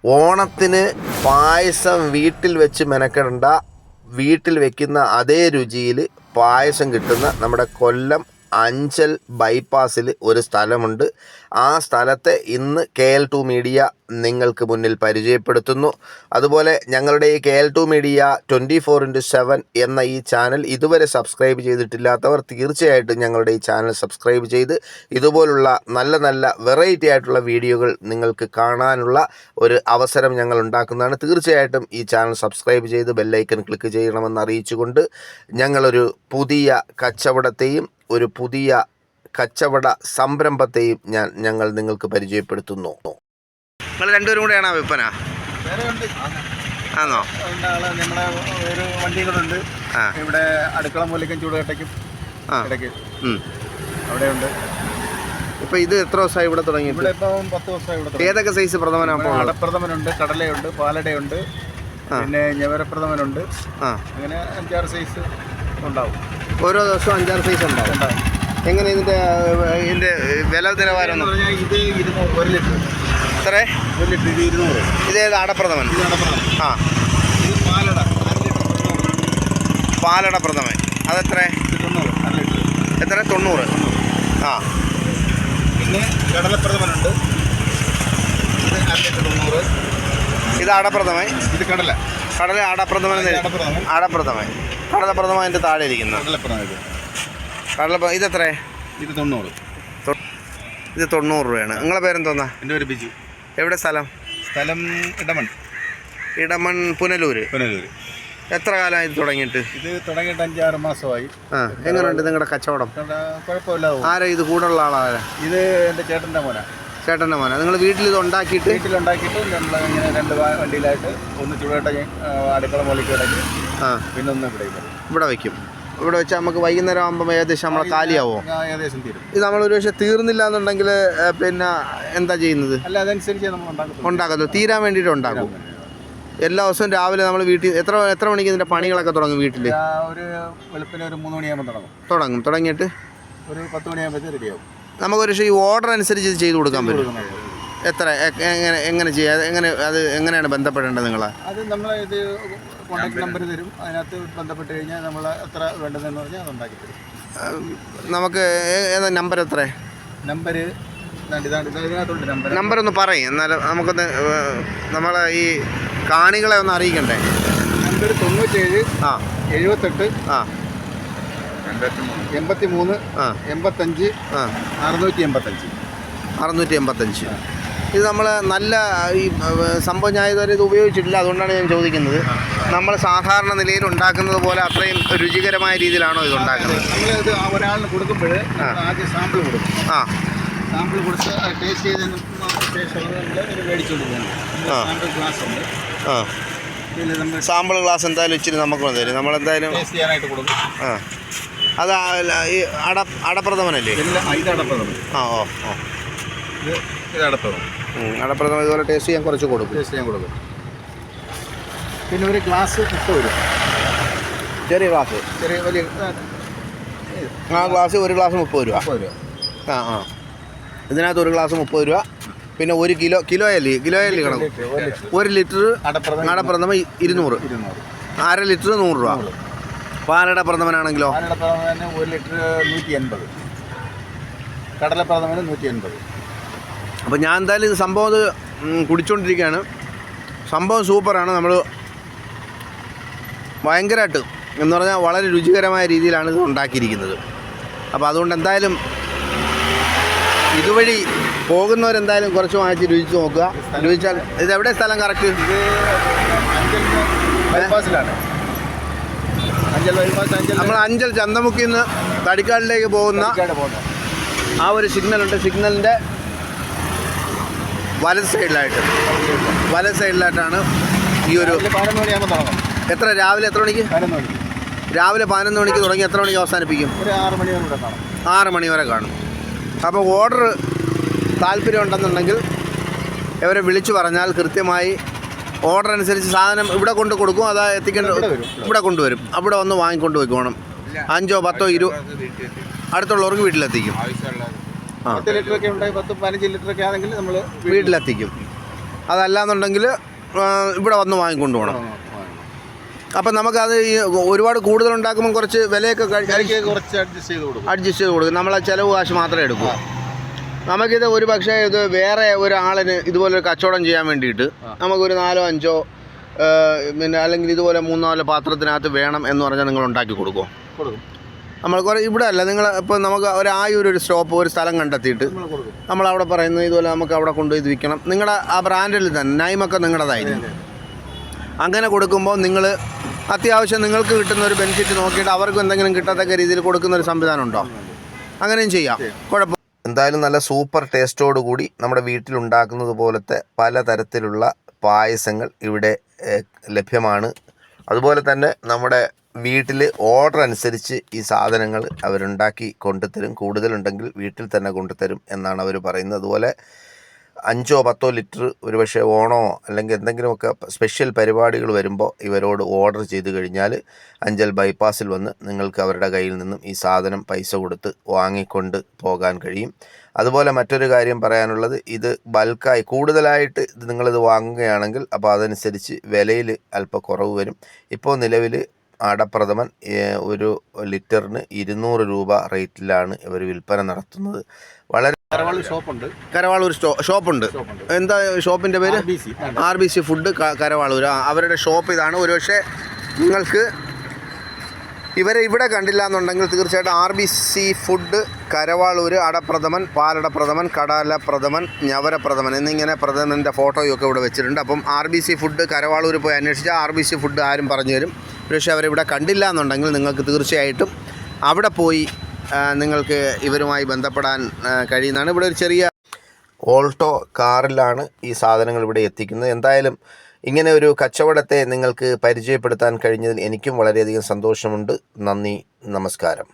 ഓണത്തിന് പായസം വീട്ടിൽ വെച്ച് മെനക്കെടേണ്ട, വീട്ടിൽ വെക്കുന്ന അതേ രുചിയിൽ പായസം കിട്ടുന്ന നമ്മുടെ കൊല്ലം അഞ്ചൽ ബൈപ്പാസിൽ ഒരു സ്ഥലമുണ്ട്. ആ സ്ഥലത്തെ ഇന്ന് KL2 മീഡിയ നിങ്ങൾക്ക് മുന്നിൽ പരിചയപ്പെടുത്തുന്നു. അതുപോലെ ഞങ്ങളുടെ ഈ KL2 മീഡിയ 24/7 എന്ന ഈ ചാനൽ ഇതുവരെ സബ്സ്ക്രൈബ് ചെയ്തിട്ടില്ലാത്തവർ തീർച്ചയായിട്ടും ഞങ്ങളുടെ ഈ ചാനൽ സബ്സ്ക്രൈബ് ചെയ്ത് ഇതുപോലുള്ള നല്ല നല്ല വെറൈറ്റി ആയിട്ടുള്ള വീഡിയോകൾ നിങ്ങൾക്ക് കാണാനുള്ള ഒരു അവസരം ഞങ്ങൾ ഉണ്ടാക്കുന്നതാണ്. തീർച്ചയായിട്ടും ഈ ചാനൽ സബ്സ്ക്രൈബ് ചെയ്ത് ബെല്ലൈക്കൺ ക്ലിക്ക് ചെയ്യണമെന്ന് അറിയിച്ചുകൊണ്ട് ഞങ്ങളൊരു പുതിയ കച്ചവടത്തെയും ഒരു പുതിയ കച്ചവട സംരംഭത്തെയും ഞങ്ങൾ നിങ്ങൾക്ക് പരിചയപ്പെടുത്തുന്നു. നിങ്ങൾ രണ്ടുപേരും കൂടെയാണോ വിൽപ്പന? ആണോ? നമ്മുടെ ഒരു വണ്ടികളുണ്ട് ഇവിടെ, അടുക്കള മൂലയ്ക്കും ചൂടുകട്ടയ്ക്കും ഇടയ്ക്ക് അവിടെയുണ്ട്. ഇപ്പം ഇത് എത്ര ദിവസമായി ഇവിടെ തുടങ്ങി? ഇവിടെ ഇപ്പം 10 ദിവസമായി ഇവിടെ. ഏതൊക്കെ സൈസ് പ്രഥമനാണ്? അടപ്രഥമനുണ്ട്, കടലയുണ്ട്, പാലടയുണ്ട്, പിന്നെ ഞവരപ്രഥമനുണ്ട്. അങ്ങനെ 5-6 സൈസ് ഉണ്ടാവും. ഓരോ ദിവസവും 5-6 സൈസ് ഉണ്ടാവും. എങ്ങനെ ഇതിൻ്റെ വില നിലവാരം? ഇത് 200, 1 ലിറ്റർ. എത്ര? 1 ലിറ്റർ. ഇത് 200. ഇതേത് അടപ്രഥമൻ? ആ, ഇത് പാലട. പാലട പ്രഥമൻ അതെത്ര? 90. 1 ലിറ്റർ. എത്ര? 90. ആ. പിന്നെ കടലപ്രഥമനുണ്ട്. ഇത് 1 ലിറ്റർ 90. ഇത് അടപ്രഥമൻ. ഇത് കടല. കടല അടപ്രഥമൻ. അടപ്രഥമൻ. കടലപ്രഥമൻ അതിൻ്റെ താഴെ ഇരിക്കുന്നു. ഇതെത്ര? ഇത് 90. ഇത് 90 രൂപയാണ്. നിങ്ങളെ പേരെന്തോന്നാ? എൻ്റെ പേര് ബിജു. എവിടെ സ്ഥലം? സ്ഥലം ഇടമൺ. ഇടമൺ, പുനലൂര്. എത്ര കാലമായി ഇത് തുടങ്ങിയിട്ട്? ഇത് തുടങ്ങിയിട്ട് 5-6 മാസമായി. എങ്ങനെയുണ്ട് നിങ്ങളുടെ കച്ചവടം? കുഴപ്പമില്ല. ആരാ ഇത് കൂടുതലുള്ള ആളാരാ? ഇത് എൻ്റെ ചേട്ടൻ്റെ മോനാ. ചേട്ടൻ്റെ മോനാ. നിങ്ങൾ വീട്ടിൽ ഇത് വീട്ടിലുണ്ടാക്കിയിട്ട് നമ്മൾ ഇങ്ങനെ 2 വണ്ടിയിലായിട്ട് ഒന്ന് ചൂടേട്ട അടുക്കള മോളിക്ക് ഇടയ്ക്ക്, പിന്നെ ഒന്ന് ഇവിടെ വയ്ക്കും. ഇവിടെ വെച്ചാൽ നമുക്ക് വൈകുന്നേരം ആകുമ്പോൾ ഏകദേശം നമ്മളെ കാലിയാവോ? ഏകദേശം തീരും. ഇത് നമ്മൾ ഒരു പക്ഷേ തീർന്നില്ല എന്നുണ്ടെങ്കിൽ പിന്നെ എന്താ ചെയ്യുന്നത്? അല്ല, അതനുസരിച്ച് നമ്മൾ ഉണ്ടാക്കുന്നു. തീരാൻ വേണ്ടിയിട്ട് ഉണ്ടാക്കും. എല്ലാ ദിവസവും രാവിലെ നമ്മൾ വീട്ടിൽ എത്ര മണിക്ക് ഇതിൻ്റെ പണികളൊക്കെ തുടങ്ങും? വീട്ടിൽ ഒരു വെളുപ്പിന് ഒരു 3 മണിയാകുമ്പോൾ തുടങ്ങും. തുടങ്ങിയിട്ട് ഒരു 10 മണിയാകുമ്പോഴത്തേക്ക് റെഡിയാവും. നമുക്കൊരു പക്ഷേ ഈ ഓർഡർ അനുസരിച്ച് ഇത് ചെയ്ത് കൊടുക്കാൻ പറ്റും. എത്ര എങ്ങനെ ചെയ്യാം? എങ്ങനെയാണ് ബന്ധപ്പെടേണ്ടത് നിങ്ങൾ? അത് നമ്മൾ ഇത് കോൺടാക്ട് നമ്പർ തരും. അതിനകത്ത് ബന്ധപ്പെട്ട് കഴിഞ്ഞാൽ നമ്മൾ എത്ര വേണ്ടതെന്ന് പറഞ്ഞാൽ അത് ഉണ്ടാക്കി തരും. നമുക്ക് നമ്പർ എത്ര? നമ്പർ ഇതിനകത്തുണ്ട്. നമ്പർ ഒന്ന് പറയും, എന്നാലും നമുക്കൊന്ന് നമ്മളെ ഈ കാണികളെ ഒന്ന് അറിയിക്കണ്ടേ. നമ്പർ 97 78 83 85 685. ഇത് നമ്മൾ നല്ല ഈ സംഭവം ഞാൻ ഇതുവരെ ഇത് ഉപയോഗിച്ചിട്ടില്ല, അതുകൊണ്ടാണ് ഞാൻ ചോദിക്കുന്നത്. നമ്മൾ സാധാരണ നിലയിൽ ഉണ്ടാക്കുന്നത് പോലെ അത്രയും രുചികരമായ രീതിയിലാണോ ഇത് ഉണ്ടാക്കുന്നത്? നമ്മളിത് ഒരാളിന് കൊടുക്കുമ്പോൾ ആദ്യം സാമ്പിൾ കൊടുക്കും. സാമ്പിൾ കൊടുത്ത് ടേസ്റ്റ് ചെയ്തതിന് ശേഷം നമ്മൾ മേടിച്ചുകൊണ്ട് പോകുന്നത്. സാമ്പിൾ ഗ്ലാസ് ഉണ്ട്. പിന്നെ നമ്മൾ സാമ്പിൾ ഗ്ലാസ് എന്തായാലും ഇച്ചിരി നമുക്ക് തരും. നമ്മളെന്തായാലും ടേസ്റ്റ് ചെയ്യാനായിട്ട് കൊടുക്കും. അത് ഈ അടപ്രഥമനല്ലേ? ഇത് അടപ്രഥമൻ. ഇത് അടപ്രഥമൻ. അടപ്രഥമൻ ഇതുപോലെ ടേസ്റ്റ് ചെയ്യാൻ കുറച്ച് കൊടുക്കും. പിന്നെ ഒരു ഗ്ലാസ് 30 രൂപ. ചെറിയ ഗ്ലാസ്. വലിയ ഗ്ലാസ് ഒരു ഗ്ലാസ് 30 രൂപ. ഇതിനകത്ത് ഒരു ഗ്ലാസ് 30 രൂപ. പിന്നെ 1 കിലോയല്ലേ കണക്ക്? 1 ലിറ്റർ അടപ്രഥമൻ 200. 1/2 ലിറ്റർ 100 രൂപ. പാലട പ്രഥമനാണെങ്കിലോ? 1 ലിറ്റർ 180. കടലപ്രഥമന് 180. അപ്പോൾ ഞാൻ എന്തായാലും ഇത് സംഭവം ഇത് കുടിച്ചുകൊണ്ടിരിക്കുകയാണ്. സംഭവം സൂപ്പറാണ്. നമ്മൾ ഭയങ്കരമായിട്ട് എന്ന് പറഞ്ഞാൽ വളരെ രുചികരമായ രീതിയിലാണ് ഇത് ഉണ്ടാക്കിയിരിക്കുന്നത്. അപ്പോൾ അതുകൊണ്ട് എന്തായാലും ഇതുവഴി പോകുന്നവരെന്തായാലും കുറച്ച് വാങ്ങിച്ച് രുചിച്ച് നോക്കുക. രുചിച്ചാൽ ഇത് എവിടെ സ്ഥലം കറക്റ്റ്? ഇത് ബൈപ്പാസിലാണ്. നമ്മൾ അഞ്ചൽ ചന്തമുക്കിൽ നിന്ന് തടിക്കാടിലേക്ക് പോകുന്ന ആ ഒരു സിഗ്നലുണ്ട്. സിഗ്നലിൻ്റെ വലത് സൈഡിലായിട്ടാണ് ഈ ഒരു. 11 മണിയാകുമ്പോൾ തുടങ്ങും. എത്ര? രാവിലെ എത്ര മണിക്ക്? 11 മണിക്ക്. രാവിലെ 11 മണിക്ക് തുടങ്ങി എത്ര മണിക്ക് അവസാനിപ്പിക്കും? ഒരു 6 മണി വരെ കാണും. 6 മണി വരെ കാണും. അപ്പോൾ ഓർഡർ താല്പര്യമുണ്ടെന്നുണ്ടെങ്കിൽ ഇവരെ വിളിച്ചു പറഞ്ഞാൽ കൃത്യമായി ഓർഡർ അനുസരിച്ച് സാധനം ഇവിടെ കൊണ്ട് കൊടുക്കും. അത് ഇവിടെ കൊണ്ടുവരും. അവിടെ വന്ന് വാങ്ങിക്കൊണ്ട് പോയിക്കോണം. 5, 10, 20 അടുത്തുള്ളവർക്ക് വീട്ടിലെത്തിക്കും. 10 ലിറ്ററൊക്കെ ഉണ്ടായി 10-15 ലിറ്ററൊക്കെ ആണെങ്കിൽ നമ്മൾ വീട്ടിലെത്തിക്കും. അതല്ലാന്നുണ്ടെങ്കിൽ ഇവിടെ വന്ന് വാങ്ങിക്കൊണ്ട് പോകണം. അപ്പം നമുക്കത് ഈ ഒരുപാട് കൂടുതൽ ഉണ്ടാക്കുമ്പോൾ കുറച്ച് വിലയൊക്കെ കുറച്ച് അഡ്ജസ്റ്റ് ചെയ്ത് കൊടുക്കും. നമ്മളെ ചിലവ് കാശ് മാത്രമേ എടുക്കൂ. നമുക്കിത് ഒരു പക്ഷേ ഇത് വേറെ ഒരാളിന് ഇതുപോലൊരു കച്ചവടം ചെയ്യാൻ വേണ്ടിയിട്ട് നമുക്കൊരു 4-5 പിന്നെ അല്ലെങ്കിൽ ഇതുപോലെ 3-4 പാത്രത്തിനകത്ത് വേണം എന്ന് പറഞ്ഞാൽ നിങ്ങൾ ഉണ്ടാക്കി കൊടുക്കും. നമ്മൾ കുറേ ഇവിടെ അല്ല, നിങ്ങൾ ഇപ്പോൾ നമുക്ക് ഒരു സ്റ്റോപ്പ് ഒരു സ്ഥലം കണ്ടെത്തിയിട്ട് നമ്മളവിടെ പറയുന്നത് ഇതുപോലെ നമുക്ക് അവിടെ കൊണ്ടുപോയി ഇത് വിൽക്കണം. നിങ്ങളുടെ ആ ബ്രാൻഡിൽ തന്നെ നൈമൊക്കെ നിങ്ങളുടേതായിരിക്കും. അങ്ങനെ കൊടുക്കുമ്പോൾ നിങ്ങൾ അത്യാവശ്യം നിങ്ങൾക്ക് കിട്ടുന്ന ഒരു ബെനിഫിറ്റ് നോക്കിയിട്ട് അവർക്ക് എന്തെങ്കിലും കിട്ടത്തക്ക രീതിയിൽ കൊടുക്കുന്ന ഒരു സംവിധാനം ഉണ്ടോ? അങ്ങനെയും ചെയ്യാം, കുഴപ്പം. എന്തായാലും നല്ല സൂപ്പർ ടേസ്റ്റോടു കൂടി നമ്മുടെ വീട്ടിലുണ്ടാക്കുന്നത് പോലത്തെ പലതരത്തിലുള്ള പായസങ്ങൾ ഇവിടെ ലഭ്യമാണ്. അതുപോലെ തന്നെ നമ്മുടെ വീട്ടിൽ ഓർഡർ അനുസരിച്ച് ഈ സാധനങ്ങൾ അവരുണ്ടാക്കി കൊണ്ടുതരും. കൂടുതലുണ്ടെങ്കിൽ വീട്ടിൽ തന്നെ കൊണ്ടുതരും എന്നാണ് അവർ പറയുന്നത്. അതുപോലെ 5-10 ലിറ്റർ ഒരുപക്ഷെ ഓണോ അല്ലെങ്കിൽ എന്തെങ്കിലുമൊക്കെ സ്പെഷ്യൽ പരിപാടികൾ വരുമ്പോൾ ഇവരോട് ഓർഡർ ചെയ്ത് കഴിഞ്ഞാൽ അഞ്ചൽ ബൈപ്പാസിൽ വന്ന് നിങ്ങൾക്ക് അവരുടെ കയ്യിൽ നിന്നും ഈ സാധനം പൈസ കൊടുത്ത് വാങ്ങിക്കൊണ്ട് പോകാൻ കഴിയും. അതുപോലെ മറ്റൊരു കാര്യം പറയാനുള്ളത്, ഇത് ബൾക്കായി കൂടുതലായിട്ട് ഇത് നിങ്ങളിത് വാങ്ങുകയാണെങ്കിൽ അപ്പോൾ അതനുസരിച്ച് വിലയിൽ അല്പം കുറവ് വരും. ഇപ്പോൾ നിലവിൽ അടപ്രഥമൻ ഒരു ലിറ്ററിന് 200 രൂപ റേറ്റിലാണ് ഇവർ വിൽപ്പന നടത്തുന്നത്. വളരെ കരവാളൂർ ഷോപ്പുണ്ട്. എന്താ ഷോപ്പിൻ്റെ പേര്? RBC food Karavalur. അവരുടെ ഷോപ്പ് ഇതാണ്. ഒരുപക്ഷെ നിങ്ങൾക്ക് ഇവരെ ഇവിടെ കണ്ടില്ല എന്നുണ്ടെങ്കിൽ തീർച്ചയായിട്ടും RBC ഫുഡ് കരവാളൂർ അടപ്രഥമൻ, പാലടപ്രഥമൻ, കടലപ്രഥമൻ, ഞവരപ്രഥമൻ എന്നിങ്ങനെ പ്രഥമൻ്റെ ഫോട്ടോയൊക്കെ ഇവിടെ വെച്ചിട്ടുണ്ട്. അപ്പം RBC ഫുഡ് കരവാളൂർ പോയി അന്വേഷിച്ചാൽ RBC ഫുഡ് ആരും പറഞ്ഞു തരും. പക്ഷേ അവരിവിടെ കണ്ടില്ല എന്നുണ്ടെങ്കിൽ നിങ്ങൾക്ക് തീർച്ചയായിട്ടും അവിടെ പോയി നിങ്ങൾക്ക് ഇവരുമായി ബന്ധപ്പെടാൻ കഴിയുന്നതാണ്. ഇവിടെ ഒരു ചെറിയ ഓൾട്ടോ കാറിലാണ് ഈ സാധനങ്ങൾ ഇവിടെ എത്തിക്കുന്നത്. എന്തായാലും ഇങ്ങനെ ഒരു കച്ചവടത്തെ നിങ്ങൾക്ക് പരിചയപ്പെടുത്താൻ കഴിഞ്ഞതിൽ എനിക്കും വളരെയധികം സന്തോഷമുണ്ട്. നന്ദി, നമസ്കാരം.